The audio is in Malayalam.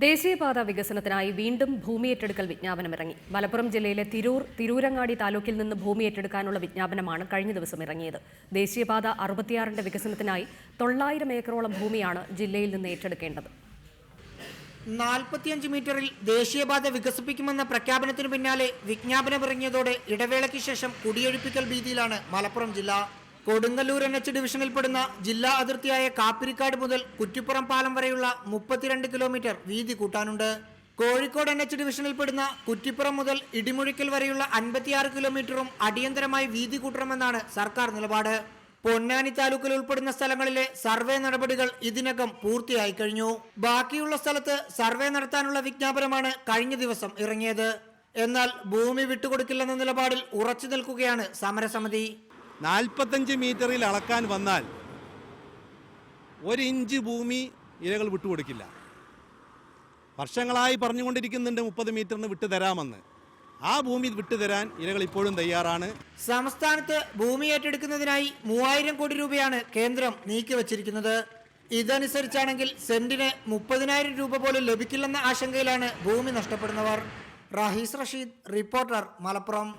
ദേശീയപാത വികസനത്തിനായി വീണ്ടും ഭൂമി ഏറ്റെടുക്കൽ വിജ്ഞാപനമിറങ്ങി. മലപ്പുറം ജില്ലയിലെ തിരൂരങ്ങാടി താലൂക്കിൽ നിന്ന് ഭൂമി ഏറ്റെടുക്കാനുള്ള വിജ്ഞാപനമാണ് കഴിഞ്ഞ ദിവസം ഇറങ്ങിയത്. ദേശീയപാത 66ന്റെ വികസനത്തിനായി 900 ഏക്കറോളം ഭൂമിയാണ് ജില്ലയിൽ നിന്ന് ഏറ്റെടുക്കേണ്ടത്. 45 മീറ്ററിൽ ദേശീയപാത വികസിപ്പിക്കുമെന്ന പ്രഖ്യാപനത്തിനു പിന്നാലെ വിജ്ഞാപനമിറങ്ങിയതോടെ ഇടവേളയ്ക്ക് ശേഷം കുടിയൊഴിപ്പിക്കൽ ഭീതിയിലാണ് മലപ്പുറം ജില്ല. കൊടുങ്ങല്ലൂർ NH ഡിവിഷനിൽപ്പെടുന്ന ജില്ലാ അതിർത്തിയായ കാപ്പിരിക്കാട് മുതൽ കുറ്റിപ്പുറം പാലം വരെയുള്ള 32 കിലോമീറ്റർ വീതി കൂട്ടാനുണ്ട്. കോഴിക്കോട് NH ഡിവിഷനിൽപ്പെടുന്ന കുറ്റിപ്പുറം മുതൽ ഇടിമുഴിക്കൽ വരെയുള്ള 56 കിലോമീറ്ററും അടിയന്തരമായി വീതി കൂട്ടണമെന്നാണ് സർക്കാർ നിലപാട്. പൊന്നാനി താലൂക്കിൽ ഉൾപ്പെടുന്ന സ്ഥലങ്ങളിലെ സർവേ നടപടികൾ ഇതിനകം പൂർത്തിയായി കഴിഞ്ഞു. ബാക്കിയുള്ള സ്ഥലത്ത് സർവേ നടത്താനുള്ള വിജ്ഞാപനമാണ് കഴിഞ്ഞ ദിവസം ഇറങ്ങിയത്. എന്നാൽ ഭൂമി വിട്ടുകൊടുക്കില്ലെന്ന നിലപാടിൽ ഉറച്ചു നിൽക്കുകയാണ് സമരസമിതി. 45 മീറ്ററിൽ അളക്കാൻ വന്നാൽ 1 ഇഞ്ച് ഭൂമി ഇരകൾ വിട്ടുകൊടുക്കില്ല. വർഷങ്ങളായി പറഞ്ഞുകൊണ്ടിരിക്കുന്നുണ്ട് 30 മീറ്ററിന് വിട്ടുതരാമെന്ന്. ആ ഭൂമി വിട്ടുതരാൻ ഇരകൾ ഇപ്പോഴും തയ്യാറാണ്. സംസ്ഥാനത്ത് ഭൂമി ഏറ്റെടുക്കുന്നതിനായി 3000 കോടി രൂപയാണ് കേന്ദ്രം നീക്കിവച്ചിരിക്കുന്നത്. ഇതനുസരിച്ചാണെങ്കിൽ സെന്റിന് 30,000 രൂപ പോലും ലഭിക്കില്ലെന്ന ആശങ്കയിലാണ് ഭൂമി നഷ്ടപ്പെടുന്നവർ. റഹീസ് റഷീദ്, റിപ്പോർട്ടർ, മലപ്പുറം.